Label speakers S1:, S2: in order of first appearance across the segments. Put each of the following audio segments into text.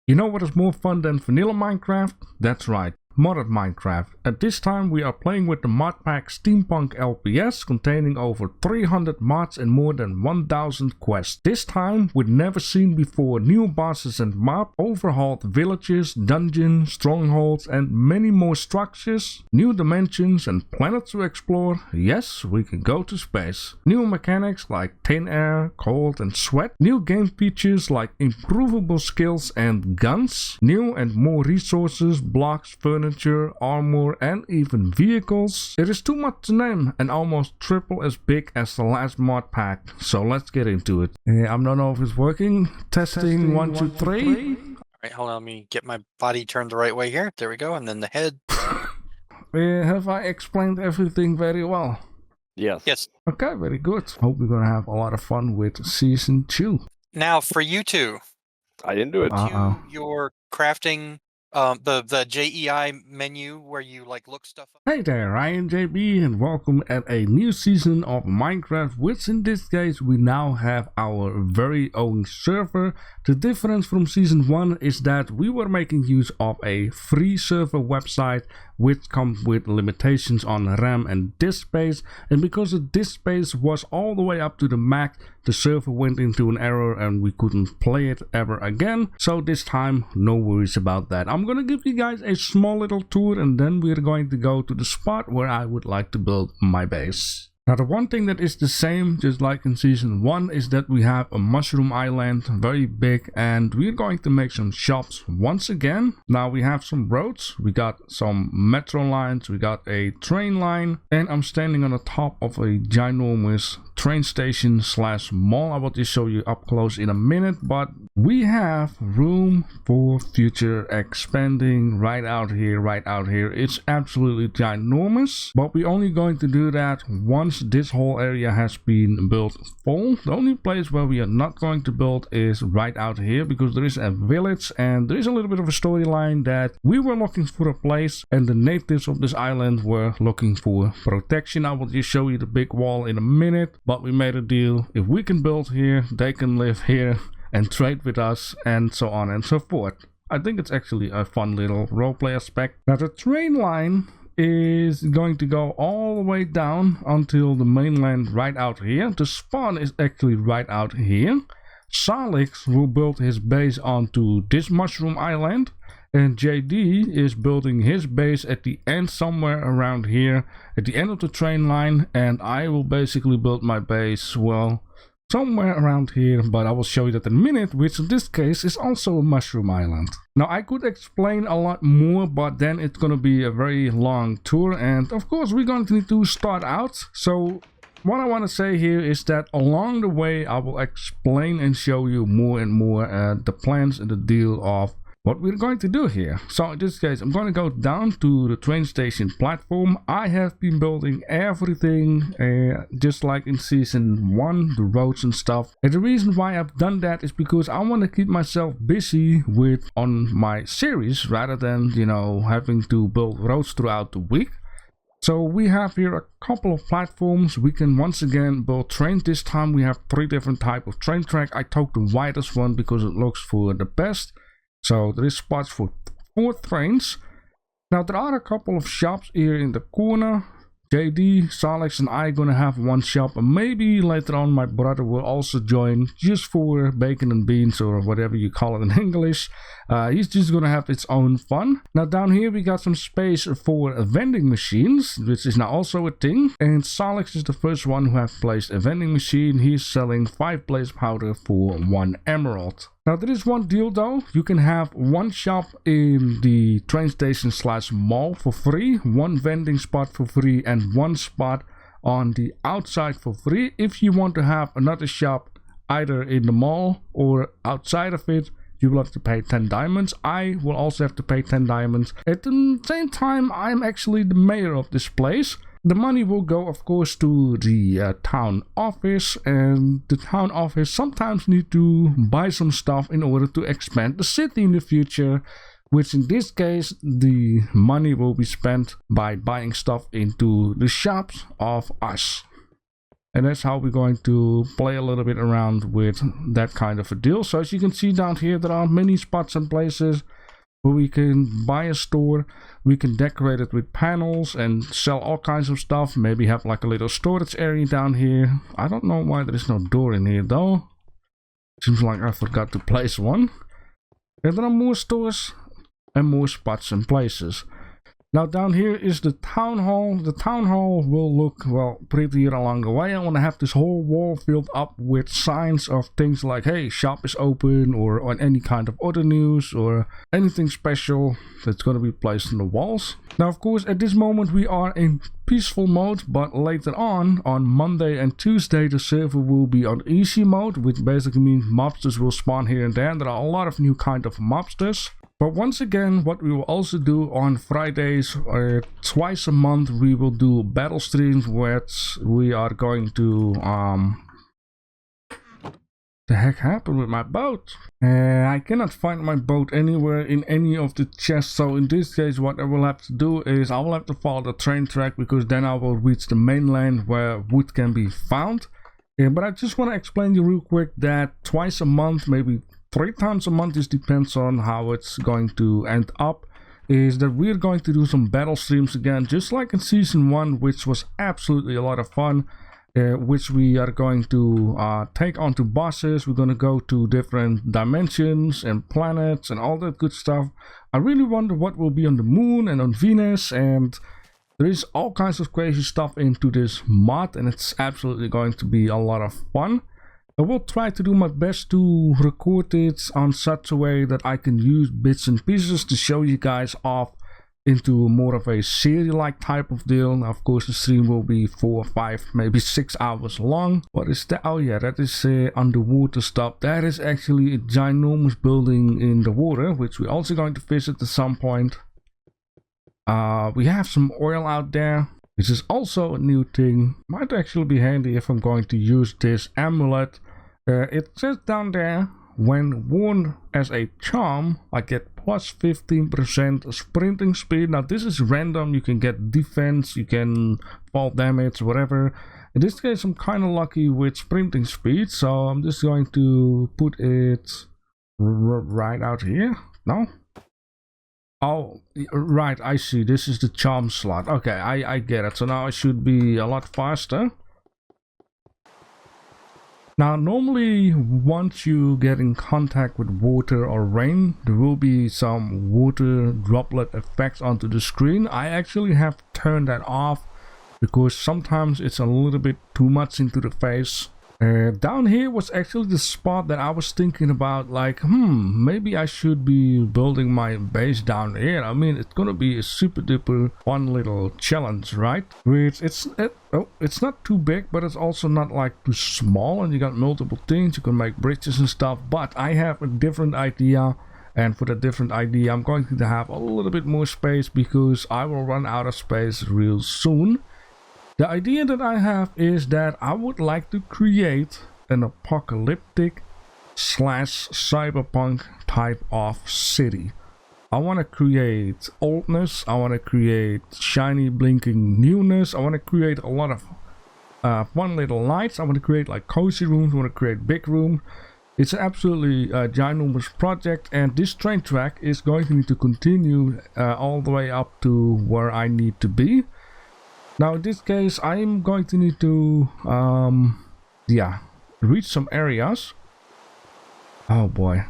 S1: You know what is more fun than vanilla Minecraft? That's right, modded Minecraft. At this time we are playing with the mod pack Steampunk LPS containing over 300 mods and more than 1000 quests. This time with never seen before new bosses and mobs, overhauled villages, dungeons, strongholds and many more structures, new dimensions and planets to explore. Yes, we can go to space. New mechanics like thin air, cold and sweat. New game features like improvable skills and guns. New and more resources, blocks, furniture, armor and even vehicles. It is too much to name and almost triple as big as the last mod pack. So let's get into it. I don't know if it's working. Testing 1, 2, 3.
S2: Alright, hold on, let me get my body turned the right way here. There we go, and then the head.
S1: Have I explained everything very well?
S3: Yes.
S2: Yes.
S1: Okay, very good. Hope we're gonna have a lot of fun with season 2.
S2: Now, for you two,
S3: I didn't do it.
S2: your crafting, the JEI menu where you like look stuff up.
S1: Hey there, I am JB and welcome at a new season of Minecraft, which in this case we now have our very own server. The difference from season 1 is that we were making use of a free server website which comes with limitations on RAM and disk space, and because the disk space was all the way up to the max, the server went into an error and we couldn't play it ever again. So this time, no worries about that. I'm gonna give you guys a small little tour and then we're going to go to the spot where I would like to build my base. Now the one thing that is the same, just like in season 1, is that we have a mushroom island, very big, and we're going to make some shops once again. Now we have some roads, we got some metro lines, we got a train line, and I'm standing on the top of a ginormous train station slash mall. I will just show you up close in a minute, but we have room for future expanding right out here, right out here. It's absolutely ginormous, but we're only going to do that once this whole area has been built full. The only place where we are not going to build is right out here, because there is a village and there is a little bit of a storyline that we were looking for a place and the natives of this island were looking for protection. I will just show you the big wall in a minute, but we made a deal. If we can build here, they can live here and trade with us and so on and so forth. I think it's actually a fun little roleplay aspect. Now the train line is going to go all the way down until the mainland right out here. The spawn is actually right out here. Salix will build his base onto this mushroom island, and JD is building his base at the end somewhere around here at the end of the train line, and I will basically build my base, well, somewhere around here, but I will show you that in a minute, which in this case is also a mushroom island. Now I could explain a lot more, but then it's gonna be a very long tour, and of course we're going to need to start out. So what I want to say here is that along the way I will explain and show you more and more the plans and the deal of what we're going to do here. So in this case I'm going to go down to the train station platform. I have been building everything just like in season 1, the roads and stuff, and the reason why I've done that is because I want to keep myself busy with on my series rather than, you know, having to build roads throughout the week. So we have here a couple of platforms. We can once again build trains. This time we have 3 different types of train track. I took the widest one because it looks for the best. So there is spots for 4 trains. Now there are a couple of shops here in the corner. JD, Salix and I gonna have one shop, and maybe later on my brother will also join just for bacon and beans or whatever you call it in English. He's just gonna have its own fun. Now down here we got some space for vending machines, which is now also a thing, and Salix is the first one who has placed a vending machine. He's selling 5 blaze powder for 1 emerald. Now there is one deal though, you can have one shop in the train station slash mall for free, 1 vending spot for free, and 1 spot on the outside for free. If you want to have another shop either in the mall or outside of it, you will have to pay 10 diamonds. I will also have to pay 10 diamonds. At the same time, I'm actually the mayor of this place. The money will go, of course, to the town office, and the town office sometimes need to buy some stuff in order to expand the city in the future, which in this case, the money will be spent by buying stuff into the shops of us. And that's how we're going to play a little bit around with that kind of a deal. So as you can see down here, there are many spots and places where we can buy a store. We can decorate it with panels and sell all kinds of stuff. Maybe have like a little storage area down here. I don't know why there is no door in here though. Seems like I forgot to place one. And there are more stores and more spots and places. Now down here is the town hall. The town hall will look, well, prettier along the way. I want to have this whole wall filled up with signs of things like, hey, shop is open, or on any kind of other news, or anything special that's going to be placed on the walls. Now, of course, at this moment we are in peaceful mode, but later on Monday and Tuesday, the server will be on easy mode, which basically means mobsters will spawn here and there. There are a lot of new kind of mobsters. But once again, what we will also do on Fridays, twice a month, we will do battle streams, which we are going to, the heck happened with my boat? I cannot find my boat anywhere in any of the chests, so in this case what I will have to do is I will have to follow the train track, because then I will reach the mainland where wood can be found. But I just want to explain to you real quick that twice a month, maybe 3 times a month, this depends on how it's going to end up, is that we're going to do some battle streams again, just like in season 1, which was absolutely a lot of fun, which we are going to take on to bosses. We're going to go to different dimensions and planets and all that good stuff. I really wonder what will be on the moon and on Venus, and there is all kinds of crazy stuff into this mod, and it's absolutely going to be a lot of fun. I will try to do my best to record it on such a way that I can use bits and pieces to show you guys off into more of a series-like type of deal. Now, of course, the stream will be 4, 5, maybe 6 hours long. What is that? Oh yeah, that is underwater stuff. That is actually a ginormous building in the water, which we're also going to visit at some point. We have some oil out there, which is also a new thing. Might actually be handy if I'm going to use this amulet. It says down there, when worn as a charm, I get plus 15% sprinting speed. Now this is random, you can get defense, you can fall damage, whatever. In this case I'm kind of lucky with sprinting speed, so I'm just going to put it right out here. No? Oh, right, I see. This is the charm slot. Okay, I get it. So now I should be a lot faster. Now, normally, once you get in contact with water or rain, there will be some water droplet effects onto the screen. I actually have turned that off because sometimes it's a little bit too much into the face. Down here was actually the spot that I was thinking about, like, maybe I should be building my base down here. I mean, it's gonna be a super duper fun little challenge, right? Which it's not too big, but it's also not like too small, and you got multiple things, you can make bridges and stuff. But I have a different idea, and for the different idea I'm going to have a little bit more space, because I will run out of space real soon. The idea that I have is that I would like to create an apocalyptic / cyberpunk type of city. I want to create oldness, I want to create shiny blinking newness, I want to create a lot of fun little lights, I want to create like cozy rooms, I want to create big rooms. It's an absolutely ginormous project, and this train track is going to need to continue all the way up to where I need to be. Now in this case I'm going to need to reach some areas. Oh boy.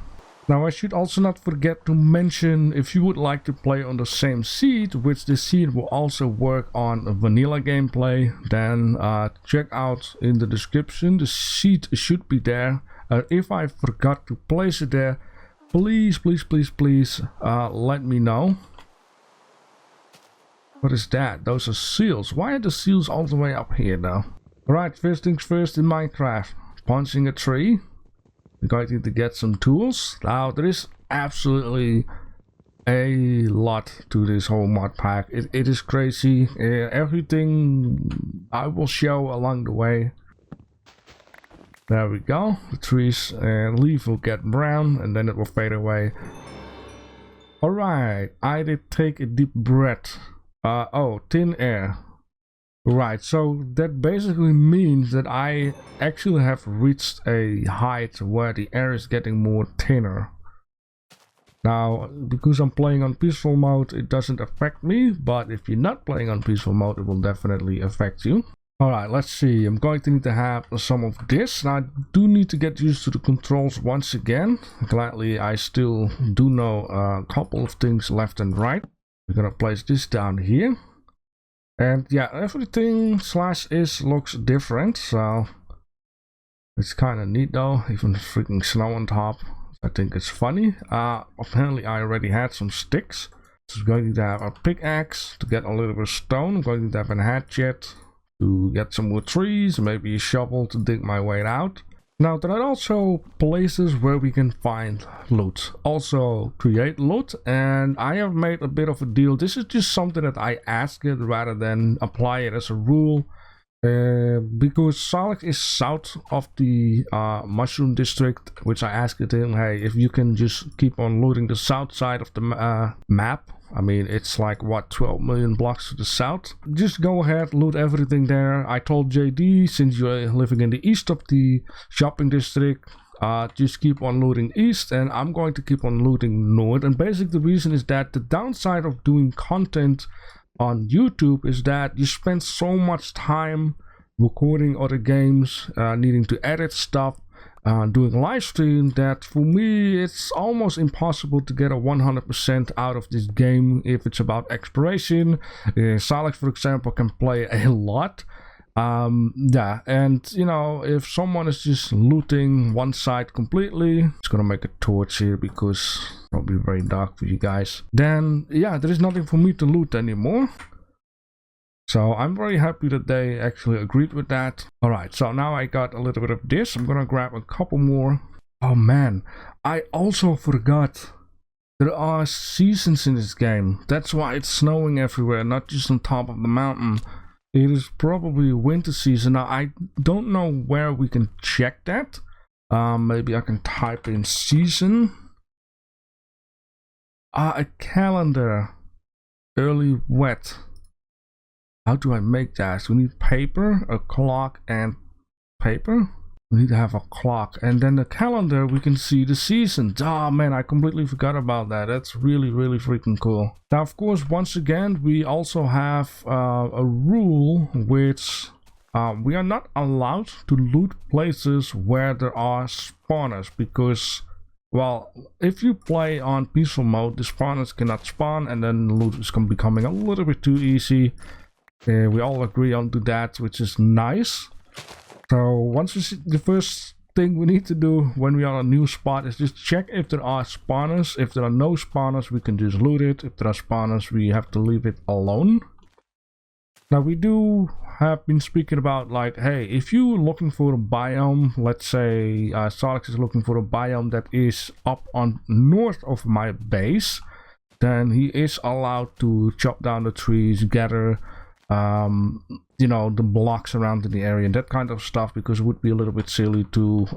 S1: Now I should also not forget to mention, if you would like to play on the same seed, which the seed will also work on vanilla gameplay, then check out in the description. The seed should be there. If I forgot to place it there, please let me know. What is that? Those are seals. Why are the seals all the way up here though? Alright, first things first in Minecraft. Punching a tree. We're going to get some tools. Now there is absolutely a lot to this whole mod pack. It is crazy. Everything I will show along the way. There we go. The trees and leaf will get brown and then it will fade away. Alright, I did take a deep breath. Oh, thin air. Right, so that basically means that I actually have reached a height where the air is getting more thinner. Now, because I'm playing on peaceful mode, it doesn't affect me, but if you're not playing on peaceful mode, it will definitely affect you. Alright, let's see. I'm going to need to have some of this. Now, I do need to get used to the controls once again. Gladly, I still do know a couple of things left and right. We're gonna place this down here. And yeah, everything /is looks different, so it's kind of neat though. Even freaking snow on top. I think it's funny. Apparently I already had some sticks. So I'm going to have a pickaxe to get a little bit of stone. I'm going to have a hatchet to get some more trees, maybe a shovel to dig my way out. Now there are also places where we can find loot, also create loot, and I have made a bit of a deal. This is just something that I ask it rather than apply it as a rule, because Salix is south of the mushroom district, which I asked it him, hey, if you can just keep on looting the south side of the map. I mean, it's like, what, 12 million blocks to the south? Just go ahead, loot everything there. I told JD, since you're living in the east of the shopping district, just keep on looting east, and I'm going to keep on looting north. And basically the reason is that the downside of doing content on YouTube is that you spend so much time recording other games, needing to edit stuff, doing live stream, that for me it's almost impossible to get a 100% out of this game if it's about exploration. Salix, for example, can play a lot. Yeah, and you know, if someone is just looting one side completely, it's gonna make a torch here because it's probably very dark for you guys, then yeah, there is nothing for me to loot anymore. So I'm very happy that they actually agreed with that. Alright, so now I got a little bit of this. I'm gonna grab a couple more. Oh man, I also forgot there are seasons in this game. That's why it's snowing everywhere, not just on top of the mountain. It is probably winter season. Now I don't know where we can check that. Maybe I can type in season. A calendar. Early wet. How do I make that? We need paper, a clock, and paper. We need to have a clock, and then the calendar, we can see the seasons. Oh man, I completely forgot about that. That's really, really freaking cool. Now, of course, once again, we also have a rule which we are not allowed to loot places where there are spawners, because, well, if you play on peaceful mode, the spawners cannot spawn, and then loot is becoming a little bit too easy. We all agree on to that, which is nice. So once we see, the first thing we need to do when we are on a new spot is just check if there are spawners. If there are no spawners, we can just loot it. If there are spawners, we have to leave it alone. Now we do have been speaking about, like, hey, if you're looking for a biome, let's say Salix is looking for a biome that is up on north of my base, then he is allowed to chop down the trees, gather you know, the blocks around in the area and that kind of stuff, because it would be a little bit silly to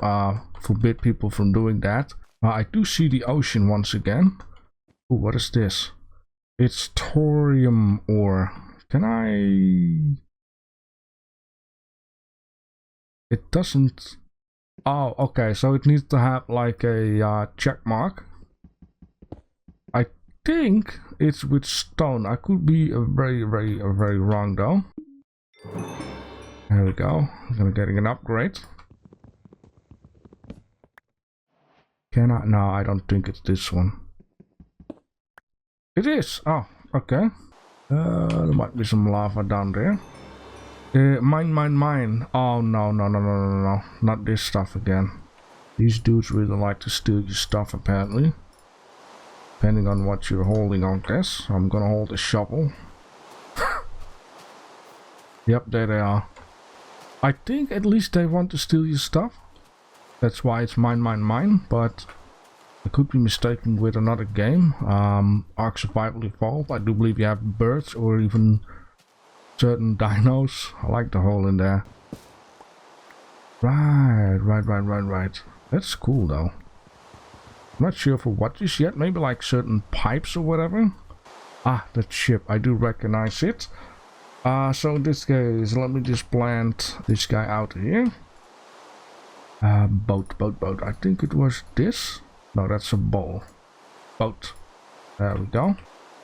S1: forbid people from doing that. I do see the ocean once again. Ooh, what is this? It's thorium ore. Can I... It doesn't... Oh, okay, so it needs to have like a check mark. I think it's with stone. I could be very wrong though. There we go. I'm gonna getting an upgrade. Can I? No, I don't think it's this one. It is. Oh, okay. There might be some lava down there. Mine. Oh no, not this stuff again. These dudes really like to steal your stuff apparently. Depending on what you're holding, I guess. I'm gonna hold a shovel. Yep, there they are. I think at least they want to steal your stuff. That's why it's mine, but I could be mistaken with another game. Ark Survival Evolved. I do believe you have birds or even certain dinos. I like the hole in there. Right. That's cool though. I'm not sure for what just yet. Maybe like certain pipes or whatever. Ah, that ship. I do recognize it. So in this case, let me just plant this guy out here. Boat. I think it was this. No, that's a bowl. Boat. There we go.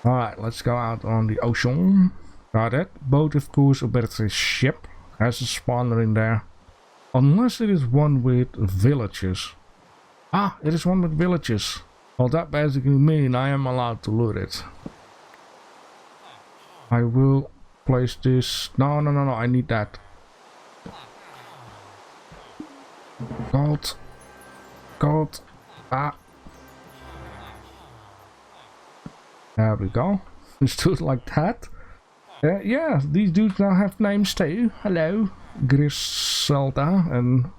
S1: Alright, let's go out on the ocean. That boat, of course, or better say ship, has a spawner in there. Unless it is one with villages. Ah, it is one with villages. Well, that basically means I am allowed to loot it. I will place this. No, I need that. Gold. Ah. There we go. Let's do it like that. Yeah, these dudes now have names too. Hello, Griselda and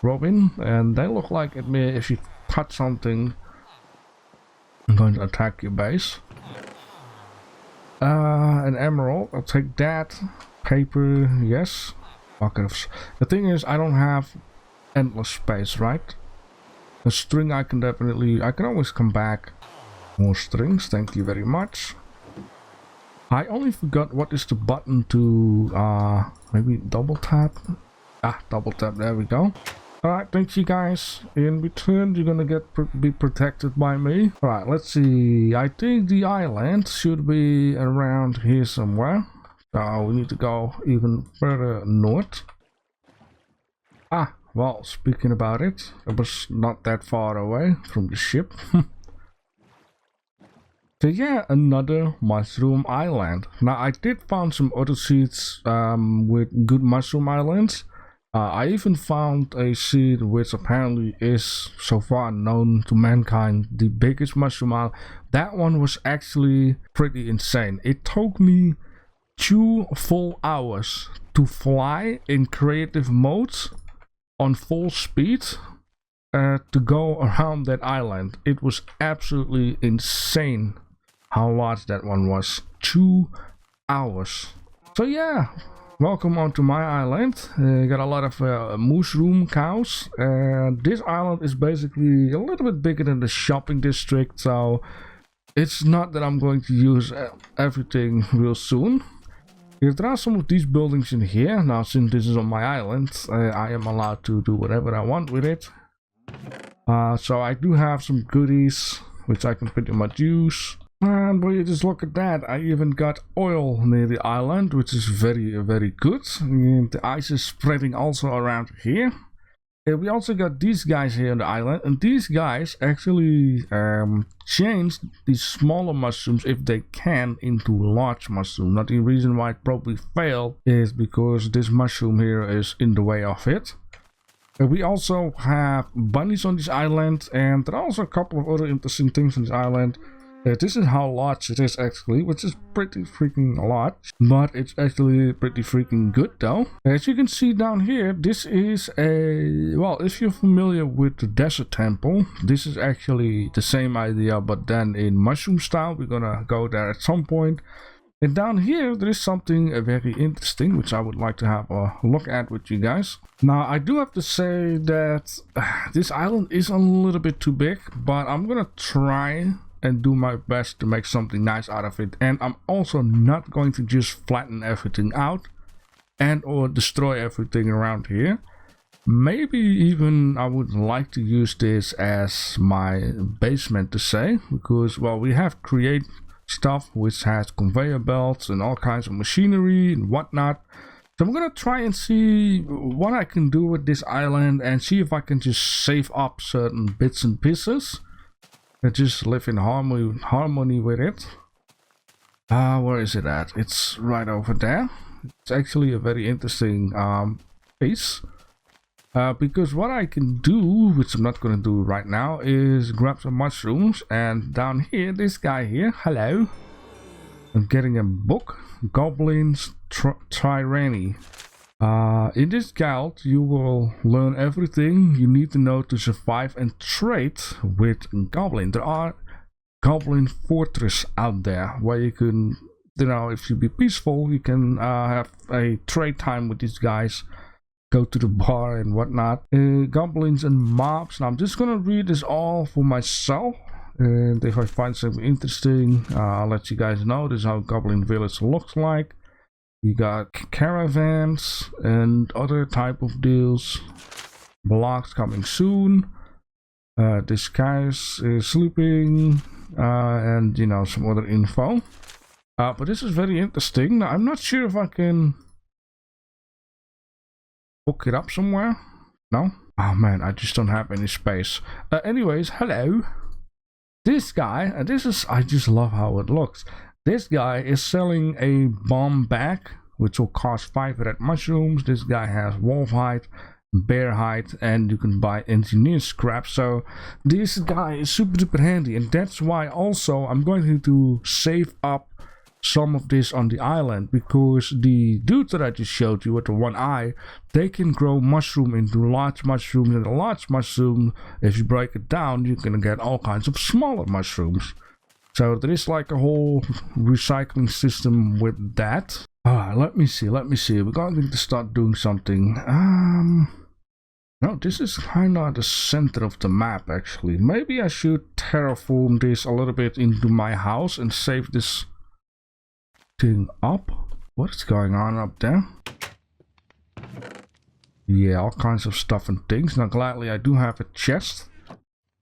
S1: Robin, and they look like at me. If you touch something, I'm going to attack your base. An emerald, I'll take that. Paper, yes. Buckets. The thing is, I don't have endless space, right? A string I can always come back. More strings, thank you very much. I only forgot what is the button to maybe double tap. Ah, double tap, there we go. Alright, thank you guys. In return, you're gonna be protected by me. Alright, let's see. I think the island should be around here somewhere. So we need to go even further north. Ah, well, speaking about it, it was not that far away from the ship. So yeah, another mushroom island. Now I did find some other seeds with good mushroom islands. I even found a seed which apparently is so far known to mankind the biggest mushroom island. That one was actually pretty insane. It took me 2 full hours to fly in creative mode on full speed to go around that island. It was absolutely insane how large that one was. 2 hours. So yeah, welcome onto my island. Got a lot of mushroom cows. This island is basically a little bit bigger than the shopping district, so it's not that I'm going to use everything real soon. If there are some of these buildings in here, now since this is on my island, I am allowed to do whatever I want with it. So I do have some goodies which I can pretty much use. And will you just look at that, I even got oil near the island, which is very good. And the ice is spreading also around here. We also got these guys here on the island, and these guys actually change these smaller mushrooms, if they can, into large mushrooms. Now the reason why it probably failed is because this mushroom here is in the way of it. We also have bunnies on this island, and there are also a couple of other interesting things on this island. This is how large it is actually, which is pretty freaking large, but it's actually pretty freaking good though. As you can see down here, this is a, well, if you're familiar with the desert temple, this is actually the same idea, but then in mushroom style. We're gonna go there at some point. And down here there is something very interesting which I would like to have a look at with you guys. Now I do have to say that this island is a little bit too big, but I'm gonna try and do my best to make something nice out of it. And I'm also not going to just flatten everything out and or destroy everything around here. Maybe even I would like to use this as my basement to say, because well, we have create stuff which has conveyor belts and all kinds of machinery and whatnot. So I'm gonna try and see what I can do with this island and see if I can just save up certain bits and pieces and just live in harmony with it. Where is it at? It's right over there. It's actually a very interesting piece. Because what I can do, which I'm not going to do right now, is grab some mushrooms. And down here, this guy here, hello. I'm getting a book, Goblins Tyranny. In this guild, you will learn everything you need to know to survive and trade with Goblin. There are Goblin Fortress out there where you can, you know, if you be peaceful, you can have a trade time with these guys. Go to the bar and whatnot. Goblins and mobs. Now I'm just gonna read this all for myself, and if I find something interesting, I'll let you guys know. This is how Goblin Village looks like. We got caravans and other type of deals. Blocks coming soon. This guy is sleeping. And you know, some other info. But this is very interesting. Now, I'm not sure if I can hook it up somewhere. No? Oh man, I just don't have any space. Anyways, hello. This guy, and this is, I just love how it looks. This guy is selling a bomb bag, which will cost 5 red mushrooms. This guy has wolf hide, bear hide, and you can buy engineer scrap. So this guy is super duper handy, and that's why also I'm going to save up some of this on the island, because the dudes that I just showed you with the one eye, they can grow mushroom into large mushrooms, and a large mushroom, if you break it down, you can get all kinds of smaller mushrooms. So there is like a whole recycling system with that. Let me see, we're going to start doing something. No, this is kind of the center of the map actually. Maybe I should terraform this a little bit into my house and save this thing up. What's going on up there? Yeah, all kinds of stuff and things. Now gladly I do have a chest,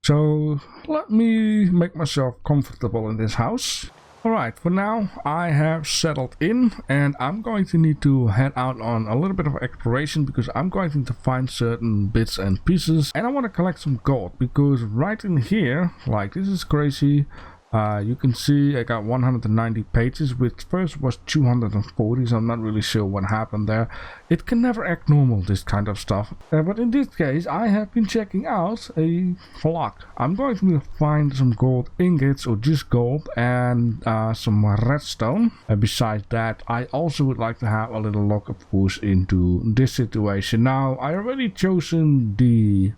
S1: so let me make myself comfortable in this house. Alright, for now I have settled in, and I'm going to need to head out on a little bit of exploration, because I'm going to find certain bits and pieces, and I want to collect some gold, because right in here, like, this is crazy. You can see I got 190 pages, which first was 240, so I'm not really sure what happened there. It can never act normal, this kind of stuff. But in this case, I have been checking out a flock. I'm going to find some gold ingots, or just gold, and some redstone. Besides that, I also would like to have a little luck, of course, into this situation. Now, I already chosen the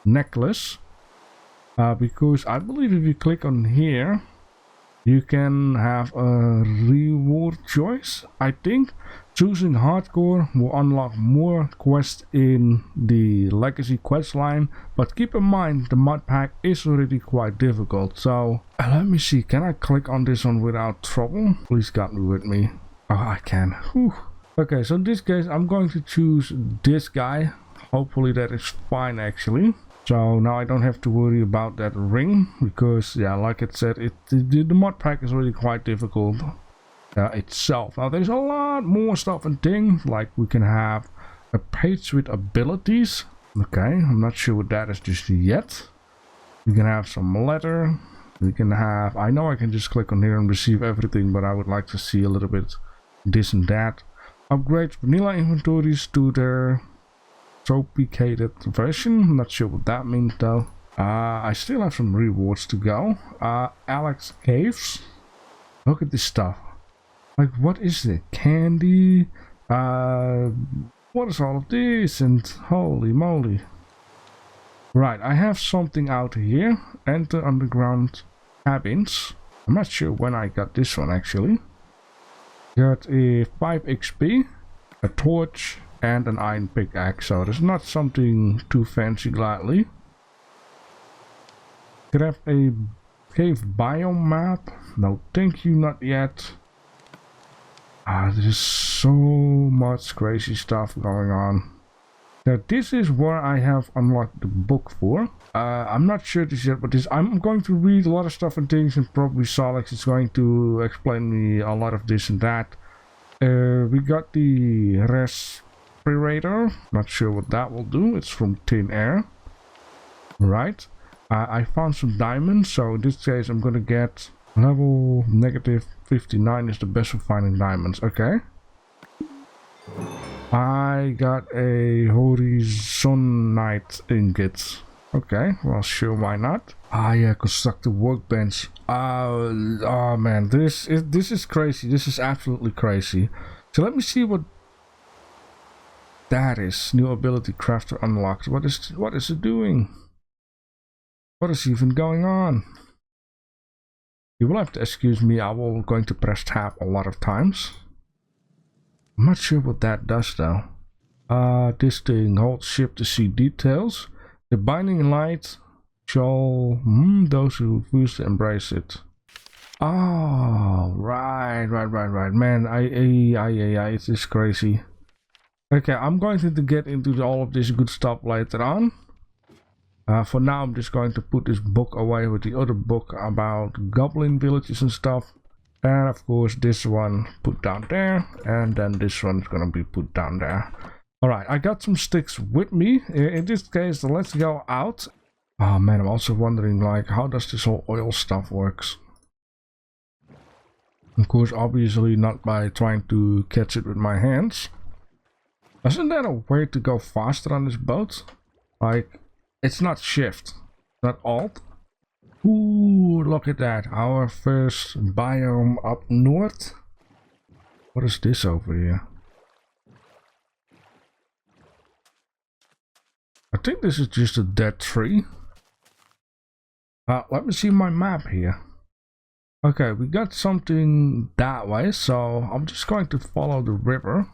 S1: necklace. Because I believe if you click on here, you can have a reward choice. I think choosing hardcore will unlock more quests in the legacy quest line, but keep in mind the mod pack is already quite difficult. So let me see, can I click on this one without trouble? Please got me with me. Oh, I can. Whew. Okay, so in this case I'm going to choose this guy. Hopefully that is fine actually. So now I don't have to worry about that ring, because yeah, like it said, the mod pack is really quite difficult itself. Now there's a lot more stuff and things, like we can have a page with abilities. Okay, I'm not sure what that is just yet. We can have some leather. We can have, I know I can just click on here and receive everything, but I would like to see a little bit this and that. Upgrade vanilla inventories to their tropicated version. I'm not sure what that means though. I still have some rewards to go. Alex Caves. Look at this stuff. Like, what is it? Candy? What is all of this? And holy moly. Right, I have something out here. Enter underground cabins. I'm not sure when I got this one actually. Got a 5 XP, a torch, and an iron pickaxe, so there's not something too fancy gladly. Craft a cave biome map. No thank you, not yet. There's so much crazy stuff going on. Now this is where I have unlocked the book for. I'm not sure this yet, but I'm going to read a lot of stuff and things, and probably Solix is going to explain me a lot of this and that. We got the respirator. Not sure what that will do. It's from thin air. Right. I found some diamonds, so in this case I'm gonna get level -59 is the best for finding diamonds. Okay. I got a horizonite ingot. Okay, well sure, why not? Yeah, construct a workbench. Oh man, this is crazy. This is absolutely crazy. So let me see what that is. New ability crafter unlocked. What is it doing? What is even going on? You will have to excuse me, I will going to press tab a lot of times. I'm not sure what that does though. This thing, hold shift to see details. The binding light shall those who refuse to embrace it. Oh, right. Man, it's just crazy. Okay, I'm going to get into all of this good stuff later on. For now, I'm just going to put this book away with the other book about goblin villages and stuff. And of course, this one put down there, and then this one's gonna be put down there. Alright, I got some sticks with me. In this case, let's go out. Oh man, I'm also wondering, like, how does this whole oil stuff works? Of course, obviously not by trying to catch it with my hands. Isn't there a way to go faster on this boat? Like, it's not shift, not alt. Ooh, look at that. Our first biome up north. What is this over here? I think this is just a dead tree. Let me see my map here. Okay, we got something that way, so I'm just going to follow the river.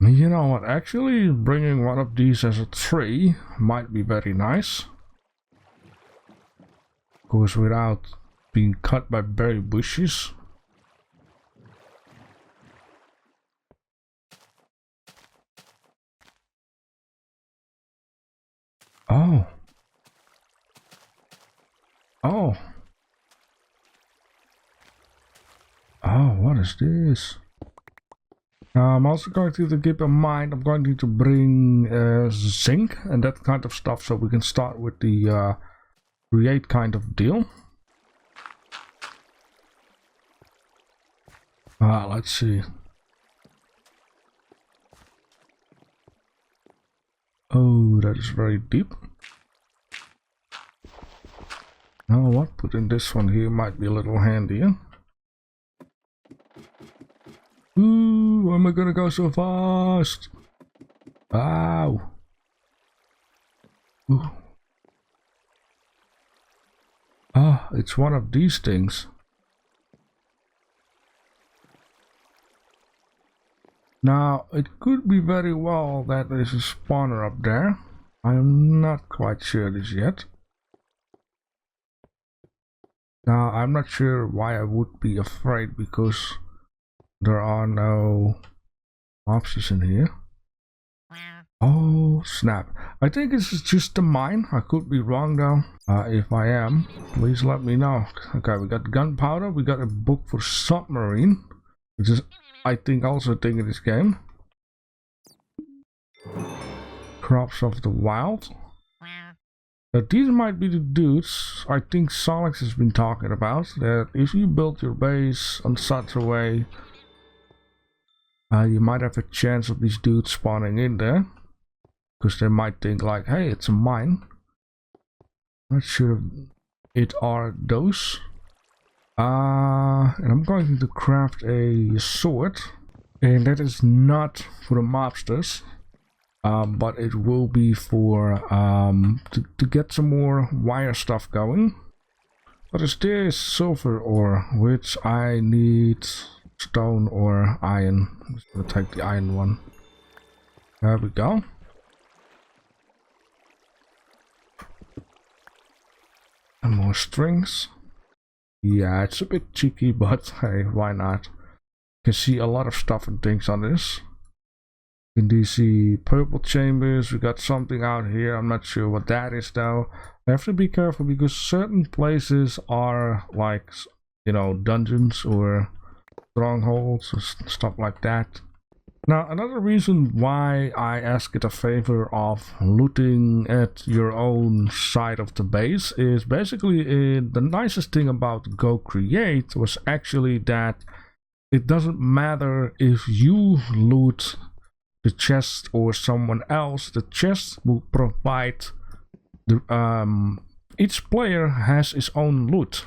S1: You know what, actually bringing one of these as a tree might be very nice. Of course, without being cut by berry bushes. Oh. Oh. Oh, what is this? I'm also going to keep in mind, I'm going to bring zinc and that kind of stuff, so we can start with the create kind of deal. Let's see. Oh, that is very deep. Now what? Putting this one here might be a little handier. Ooh, why am I gonna go so fast? Ow. Ooh. Ah, it's one of these things. Now, it could be very well that there's a spawner up there. I'm not quite sure this yet. Now, I'm not sure why I would be afraid, because there are no options in here. Oh, snap. I think this is just a mine. I could be wrong though. If I am, please let me know. Okay, we got gunpowder. We got a book for submarine, which is, I think, also a thing in this game. Crops of the wild. Now, these might be the dudes I think Solix has been talking about. That if you build your base on such a way, you might have a chance of these dudes spawning in there. Because they might think like, hey, it's a mine. Not sure it are those. And I'm going to craft a sword. And that is not for the mobsters. But it will be for to get some more wire stuff going. What is this? Silver ore, which I need stone or iron. I'm just gonna take the iron one. There we go. And more strings. Yeah, it's a bit cheeky, but hey, why not? You can see a lot of stuff and things on this. In DC purple chambers, we got something out here. I'm not sure what that is though. I have to be careful because certain places are like, you know, dungeons or strongholds or stuff like that. Now, another reason why I ask it a favor of looting at your own side of the base is basically the nicest thing about Go Create was actually that it doesn't matter if you loot the chest or someone else. The chest will provide the each player has his own loot.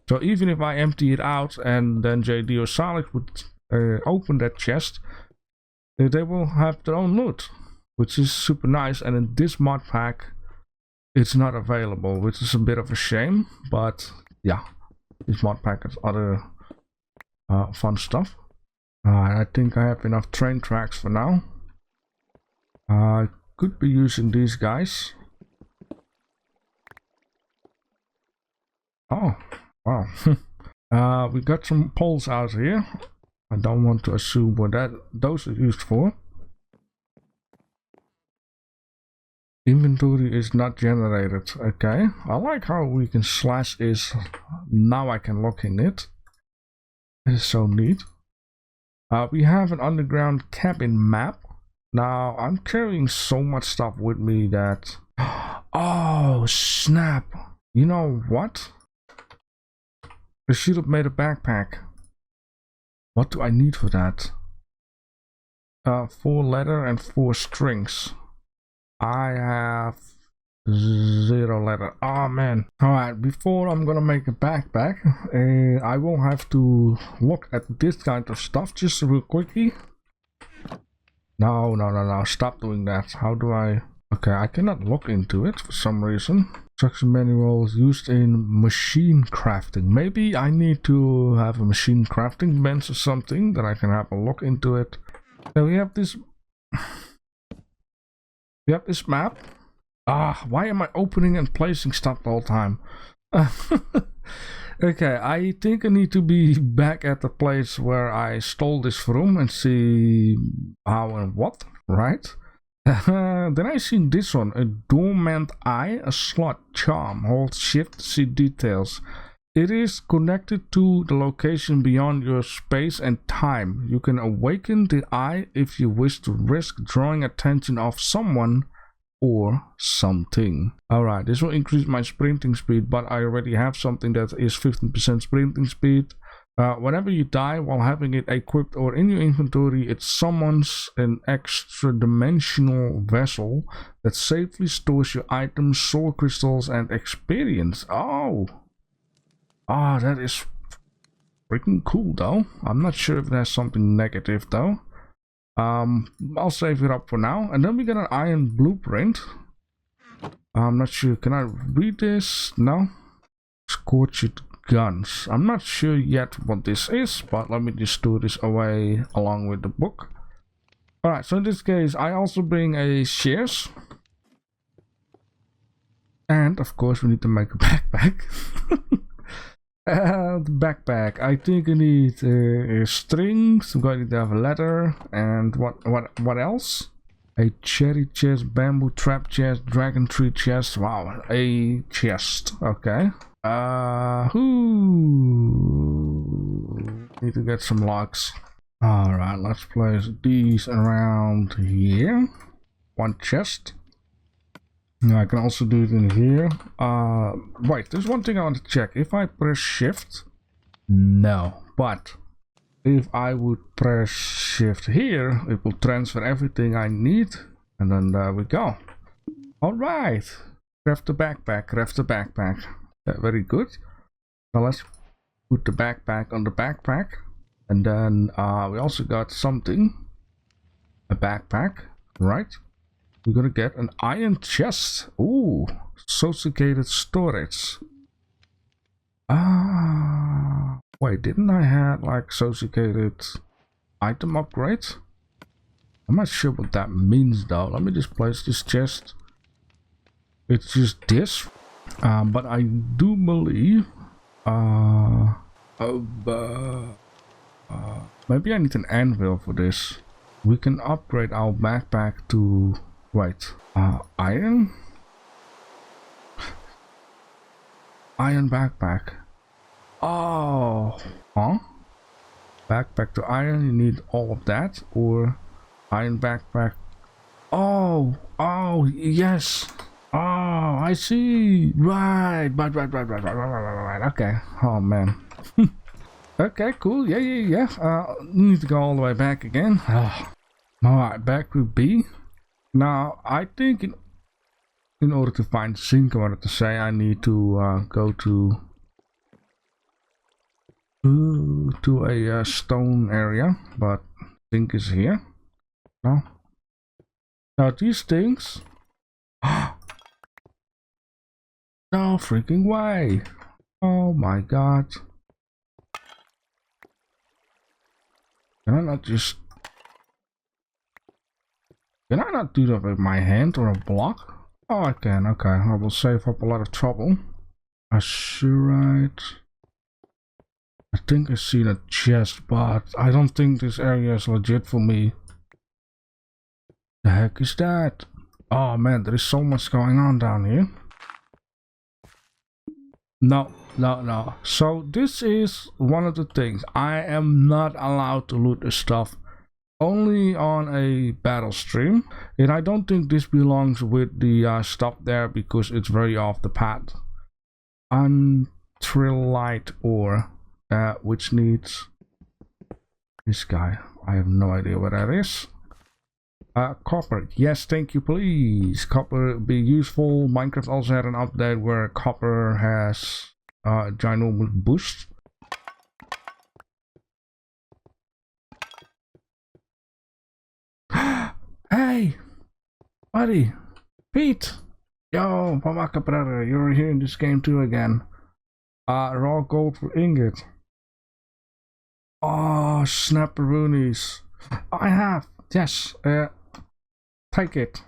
S1: So even if I empty it out and then JD or Solix would open that chest, they will have their own loot, which is super nice. And in this mod pack it's not available, which is a bit of a shame, but yeah, this mod pack has other fun stuff. I think I have enough train tracks for now. I could be using these guys. Oh, wow. We got some poles out here. I don't want to assume what those are used for. Inventory is not generated. Okay, I like how we can slash is. Now I can look in it. It is so neat. We have an underground cabin map. Now I'm carrying so much stuff with me that... Oh snap! You know what? I should have made a backpack. What do I need for that? 4 leather and 4 strings. I have 0 leather. Oh man. Alright, before I'm gonna make a backpack, I will have to look at this kind of stuff just real quickly. No, stop doing that. How do I... Okay, I cannot look into it for some reason. Instruction manuals used in machine crafting. Maybe I need to have a machine crafting bench or something that I can have a look into it. Now we have this... We have this map. Why am I opening and placing stuff the whole time? Okay, I think I need to be back at the place where I stole this from and see how and what, right? Then I seen this one, a dormant eye, a slot charm. Hold shift to see details. It is connected to the location beyond your space and time. You can awaken the eye if you wish to risk drawing attention of someone or something. Alright, this will increase my sprinting speed, but I already have something that is 15% sprinting speed. Whenever you die while having it equipped or in your inventory, it summons an extra dimensional vessel that safely stores your items, soul crystals, and experience. Oh, that is freaking cool though. I'm not sure if there's something negative though. I'll save it up for now. And then we got an iron blueprint. I'm not sure. Can I read this? No. Scorched guns. I'm not sure yet what this is, but let me just store this away along with the book. Alright, so in this case, I also bring a shears. And of course, we need to make a backpack. The backpack. I think I need strings. I'm going to have a leather. And what else? A cherry chest, bamboo trap chest, dragon tree chest. Wow, a chest. Okay. Need to get some logs. Alright, let's place these around here. 1 chest. Now I can also do it in here. Wait, there's one thing I want to check. If I press shift, no. But if I would press shift here, it will transfer everything I need. And then there we go. Alright. Craft the backpack, craft the backpack. Very good. Now let's put the backpack on the backpack. And then we also got something. A backpack, right? We're gonna get an iron chest. Ooh, associated storage. Wait, didn't I have like associated item upgrades? I'm not sure what that means though. Let me just place this chest. It's just this. But I do believe maybe I need an anvil for this. We can upgrade our backpack to iron backpack. Oh, backpack to iron, you need all of that, or iron backpack. Oh, yes. Oh, I see. Right. Okay. Oh man. Okay, cool. Yeah. Need to go all the way back again. Alright, back to B. Now, I think in order to find zinc, I wanted to say I need to go to a stone area, but zinc is here. No. Now these things. No freaking way! Oh my god! Can I not just? Can I not do that with my hand or a block? Oh, I can. Okay, I will save up a lot of trouble. Azurite. I think I've seen a chest, but I don't think this area is legit for me. The heck is that? Oh man, there is so much going on down here. No. So this is one of the things. I am not allowed to loot the stuff. Only on a battle stream. And I don't think this belongs with the stuff there because it's very off the path. Untrilite ore. Which needs this guy. I have no idea what that is. Copper. Yes, thank you, please. Copper be useful. Minecraft also had an update where copper has a ginormous boost. Hey, buddy, Pete. Yo, Pamaka brother, you're here in this game too again. Raw gold for ingot. Oh, snapperoonies. I have. Yes. Take it.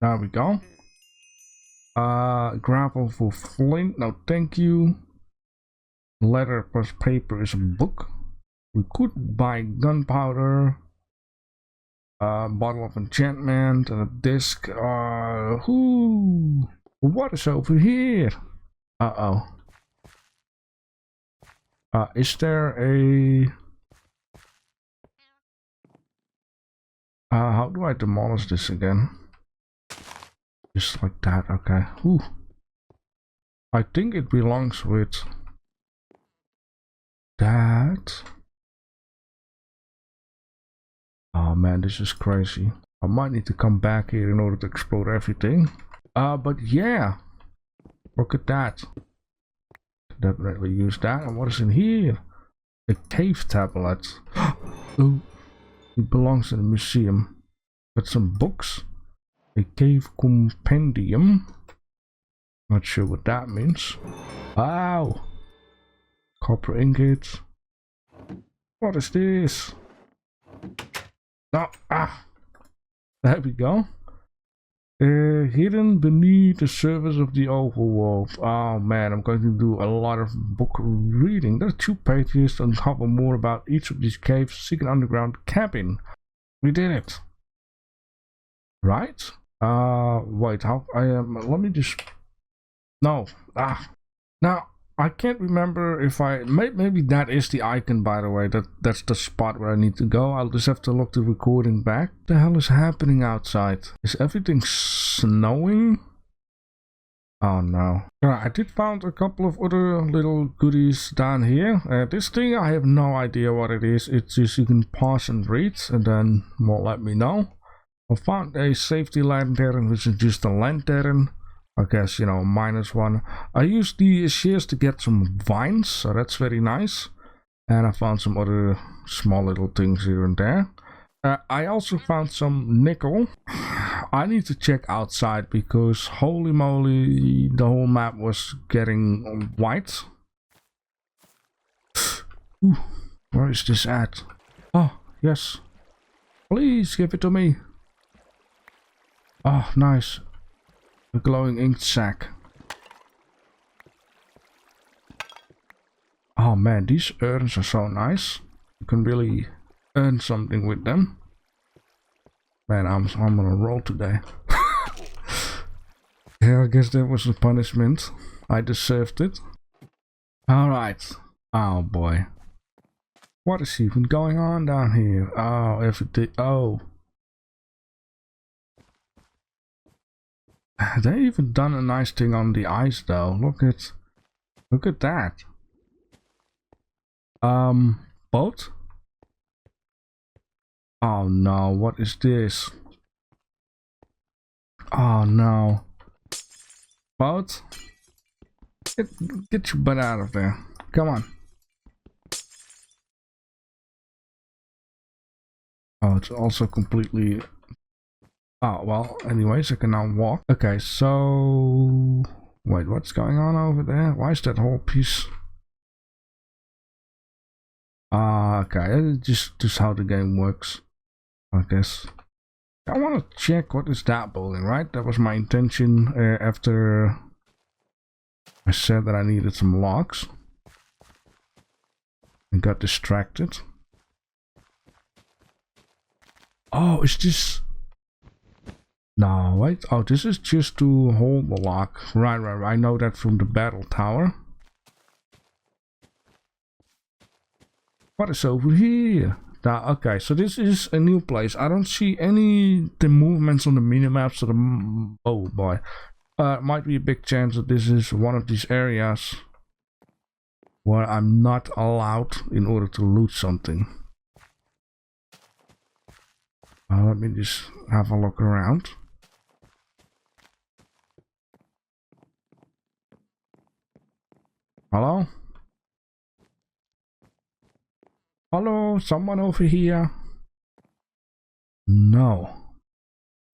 S1: There we go. Gravel for flint. No, thank you. Leather plus paper is a book. We could buy gunpowder. Bottle of enchantment and a disc. What is over here? Is there a... how do I demolish this again? Just like that, okay. Ooh. I think it belongs with that. Oh man, this is crazy. I might need to come back here in order to explore everything. But yeah. Look at that. Definitely use that. And what is in here? A cave tablet. Oh, it belongs in a museum. Got some books. A cave compendium. Not sure what that means. Wow. Copper ingots. What is this? No, there we go. Hidden beneath the surface of the overworld. Oh man, I'm going to do a lot of book reading. There are 2 pages on top of more about each of these caves. Seek an underground cabin. We did it. Right? Wait, how I am, let me just, no, now, I can't remember if maybe that is the icon, by the way. That's the spot where I need to go. I'll just have to look the recording back. What the hell is happening outside? Is everything snowing? Oh no. I did find a couple of other little goodies down here. This thing, I have no idea what it is. It's just you can pause and read and then let me know. I found a safety lantern, which is just a lantern. I guess, you know, -1. I used the shears to get some vines, so that's very nice. And I found some other small little things here and there. I also found some nickel. I need to check outside because holy moly, the whole map was getting white. Ooh, where is this at? Oh, yes. Please give it to me. Oh, nice. A glowing ink sac. Oh man, these urns are so nice. You can really earn something with them. Man, I'm on a roll today. Yeah, I guess that was a punishment. I deserved it. Alright. Oh boy. What is even going on down here? Oh, everything. Oh. They even done a nice thing on the ice though. Look at that. Boat? Oh no, what is this? Oh no. Boat? Get your butt out of there. Come on. Oh, it's also completely... Oh, well, anyways, I can now walk. Okay, so... Wait, what's going on over there? Why is that whole piece... okay, just how the game works, I guess. I want to check what is that building, right? That was my intention after I said that I needed some logs. and got distracted. Oh, is this... No, wait. Oh, this is just to hold the lock. Right. I know that from the battle tower. What is over here? Okay, so this is a new place. I don't see any the movements on the minimap. So oh boy, might be a big chance that this is one of these areas where I'm not allowed in order to loot something. Let me just have a look around. Hello? Hello, someone over here? No.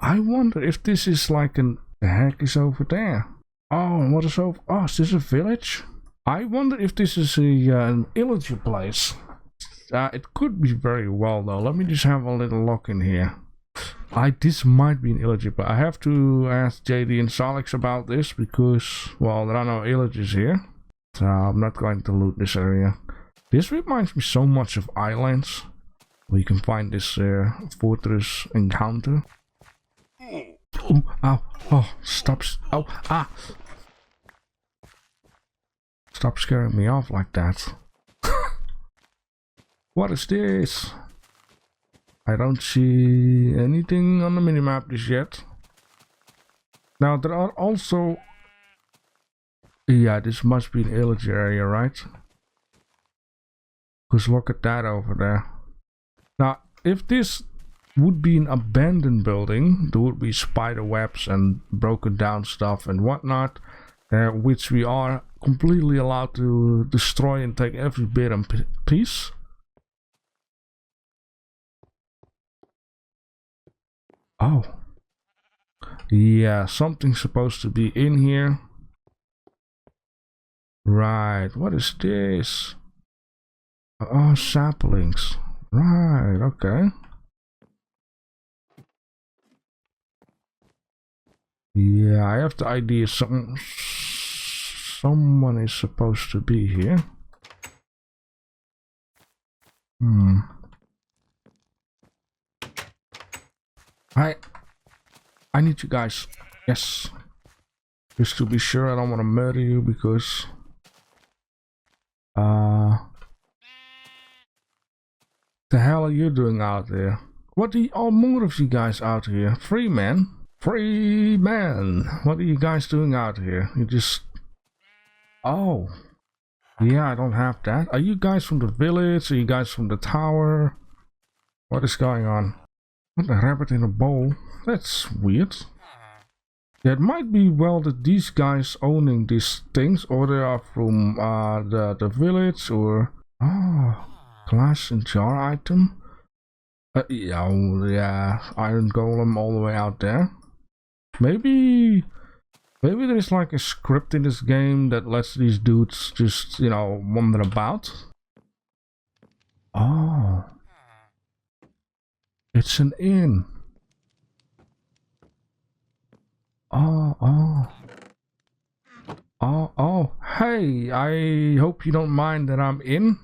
S1: I wonder if this is like an... The heck is over there? Oh, and what is over... Oh, is this a village? I wonder if this is an illager place. It could be very well though. Let me just have a little look in here. This might be an illager, but I have to ask JD and Salix about this because, well, there are no illagers here. So I'm not going to loot this area. This reminds me so much of Islands, where you can find this fortress encounter. Ooh, ow, oh, stop, oh, ah! Stop scaring me off like that. What is this? I don't see anything on the minimap just yet. Now there are also... Yeah, this must be an illager area, right? Because look at that over there. Now, if this would be an abandoned building, there would be spider webs and broken down stuff and whatnot, which we are completely allowed to destroy and take every bit and piece. Oh. Yeah, something's supposed to be in here. Right, what is this? Oh, saplings. Right, okay. Yeah, I have the idea someone is supposed to be here. I need you guys. Yes. Just to be sure I don't want to murder you because... The hell are you doing out there? What are all more of you guys out here? Free men? Free men! What are you guys doing out here? You just... Oh. Yeah, I don't have that. Are you guys from the village? Are you guys from the tower? What is going on? What a rabbit in a bowl. That's weird. Yeah, it might be well that these guys owning these things, or they are from the village, or... Oh, glass and jar item. Yeah, iron golem all the way out there. Maybe there's like a script in this game that lets these dudes just, you know, wander about. Oh. It's an inn. Oh. Hey, I hope you don't mind that I'm in.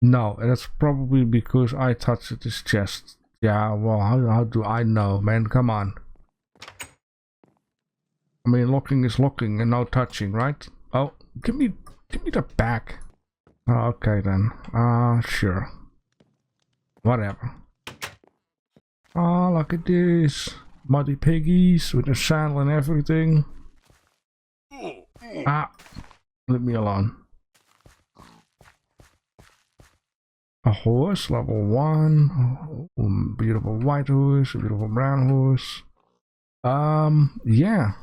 S1: No, that's probably because I touched his chest. Yeah, well, how do I know, man? Come on. I mean, looking is looking and no touching, right? Oh, give me the back. Oh, okay then. Sure. Whatever. Oh, look at this. Muddy piggies with a saddle and everything. Leave me alone. A horse, level 1. Oh, beautiful white horse, a beautiful brown horse. Yeah.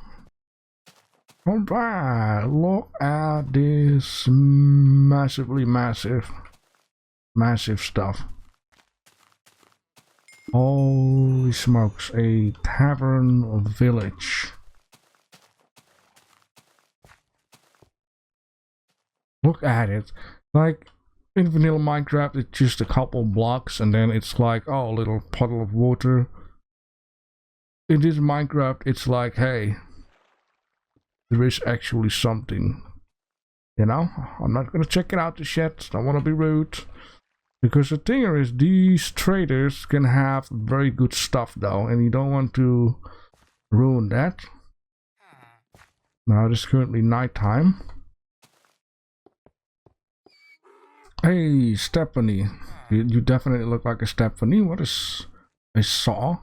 S1: Alright, look at this massive stuff. Holy smokes, a tavern village. Look at it. Like, in vanilla Minecraft, it's just a couple blocks and then it's like, oh, a little puddle of water. In this Minecraft, it's like, hey, there is actually something. You know, I'm not gonna check it out just yet. Don't want to be rude. Because the thing is, these traders can have very good stuff though, and you don't want to ruin that. Now it is currently nighttime. Hey, Stephanie. You definitely look like a Stephanie. What is a saw?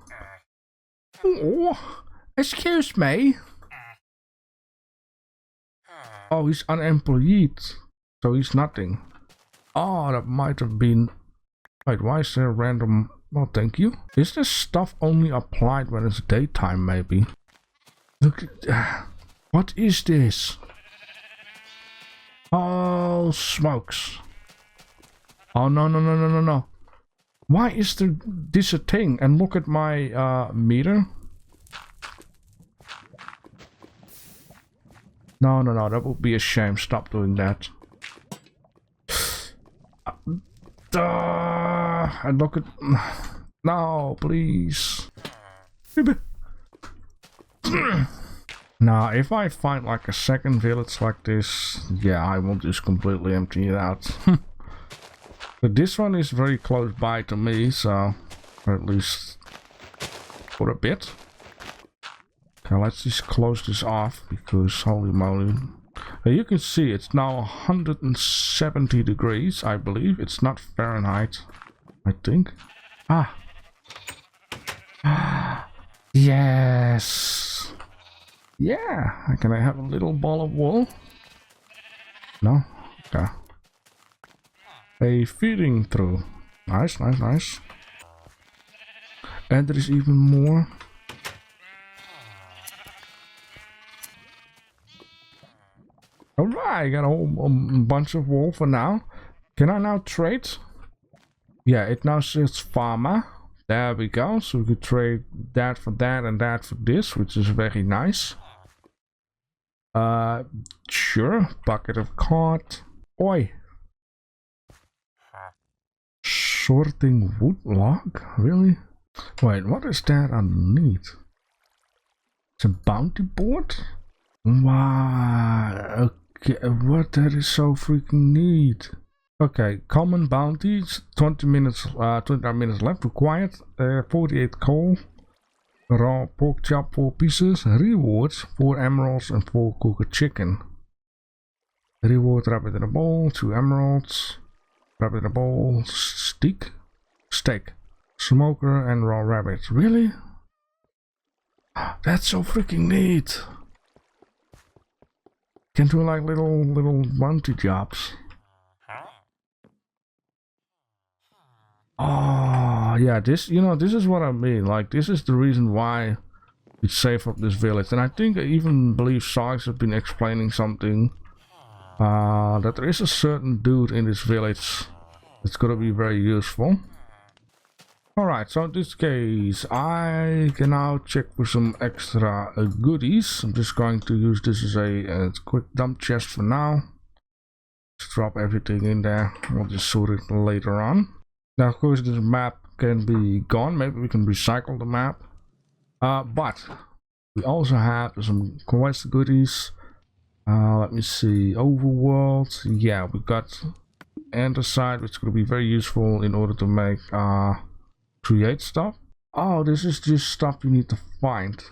S1: Oh, excuse me. Oh, he's unemployed, so he's nothing. Oh, that might have been... Wait, why is there a random... Oh, thank you. Is this stuff only applied when it's daytime, maybe? Look at... What is this? Oh, smokes. Oh, no. Why is there this a thing? And look at my meter. No, that would be a shame. Stop doing that. And look at... No, please. Now, if I find like a second village like this, yeah, I will just completely empty it out. But this one is very close by to me, so... Or at least... For a bit. Okay, let's just close this off, because holy moly. You can see it's now 170 degrees, I believe. It's not Fahrenheit, I think. Ah. Yes. Yeah. Can I have a little ball of wool? No? Okay. A feeding through. Nice. And there is even more. Alright, I got a whole bunch of wool for now. Can I now trade? Yeah, it now says farmer. There we go. So we could trade that for that and that for this, which is very nice. Sure. Bucket of cod. Oi. Sorting wood log? Really? Wait, what is that underneath? It's a bounty board? Wow. Okay, what? That is so freaking neat. Okay, common bounties, 29 minutes left required, 48 coal, raw pork chop 4 pieces, rewards 4 emeralds and 4 cooked chicken. Reward rabbit in a bowl, 2 emeralds, rabbit in a bowl, steak, smoker and raw rabbit. Really? That's so freaking neat. Can do like little bounty jobs. Oh yeah, this is what I mean. Like, this is the reason why we save up this village. And I think I even believe Sarks have been explaining something, that there is a certain dude in this village that's gonna be very useful. Alright, so in this case I can now check for some extra goodies. I'm just going to use this as a quick dump chest for now. Just drop everything in there. We'll just sort it later on. Now of course this map can be gone. Maybe we can recycle the map. But we also have some quest goodies. Let me see. Overworld. Yeah, we got Andesite, which could be very useful in order to make create stuff. Oh, this is just stuff you need to find.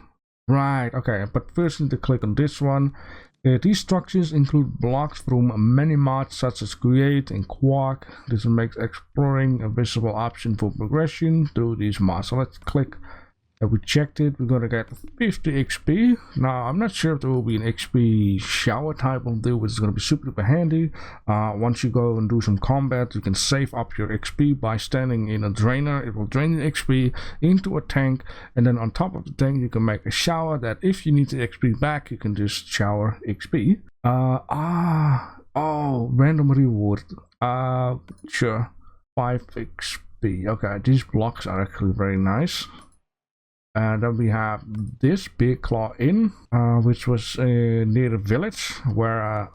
S1: Right, okay, but first you need to click on this one. These structures include blocks from many mods such as create and quark. This makes exploring a visible option for progression through these mods. So let's click. We checked it. We're gonna get 50 XP. Now I'm not sure if there will be an XP shower type of deal, which is gonna be super handy. Once you go and do some combat, you can save up your XP by standing in a drainer. It will drain the XP into a tank, and then on top of the tank you can make a shower that if you need the XP back, you can just shower XP. Oh, random reward. Sure, 5 XP. Okay, these blocks are actually very nice. And then we have this big claw inn, which was near the village, where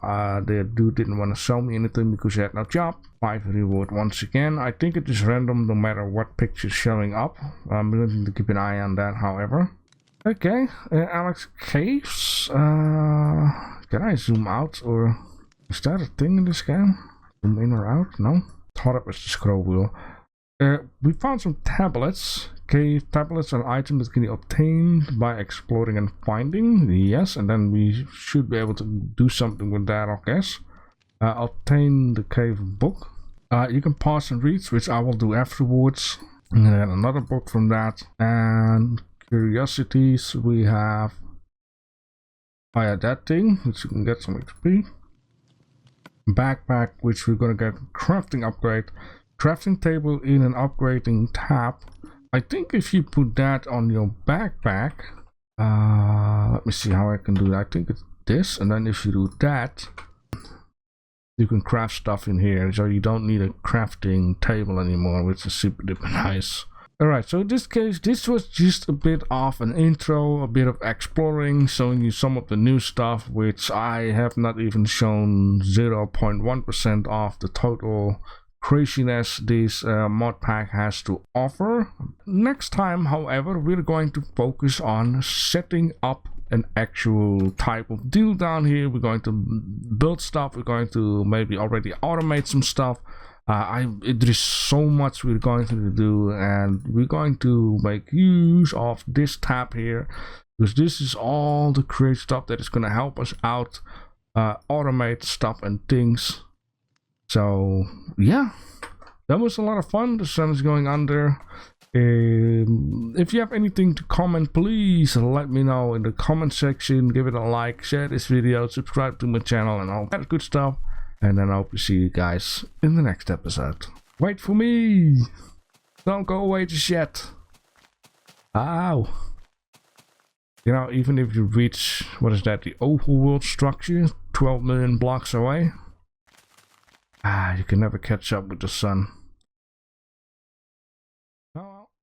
S1: the dude didn't want to sell me anything because he had no job. 5 reward once again. I think it is random no matter what picture's showing up. I'm going to keep an eye on that, however. Okay, Alex Caves. Can I zoom out or... Is that a thing in this game? Zoom in or out? No? Thought it was the scroll wheel. We found some tablets. Cave tablets are items that can be obtained by exploring and finding. Yes, and then we should be able to do something with that, I guess. Obtain the cave book. You can pause and read, which I will do afterwards. And then another book from that. And curiosities, we have... Oh yeah, that thing, which you can get some XP. Backpack, which we're gonna get crafting upgrade. Crafting table in an upgrading tab. I think if you put that on your backpack, let me see how I can do that. I think it's this, and then if you do that, you can craft stuff in here, so you don't need a crafting table anymore, which is super duper nice. Alright, so in this case, this was just a bit of an intro, a bit of exploring, showing you some of the new stuff, which I have not even shown 0.1% of the total craziness this mod pack has to offer. Next time, however, we're going to focus on setting up an actual type of deal down here. We're going to build stuff, we're going to maybe already automate some stuff. There is so much we're going to do, and we're going to make use of this tab here, because this is all the great stuff that is going to help us out, automate stuff and things. So yeah, that was a lot of fun. The sun is going under. If you have anything to comment, please let me know in the comment section. Give it a like, share this video, subscribe to my channel, and all that good stuff. And then I hope to see you guys in the next episode. Wait for me! Don't go away just yet. Ow! You know, even if you reach, what is that, the overworld structure, 12 million blocks away, you can never catch up with the sun.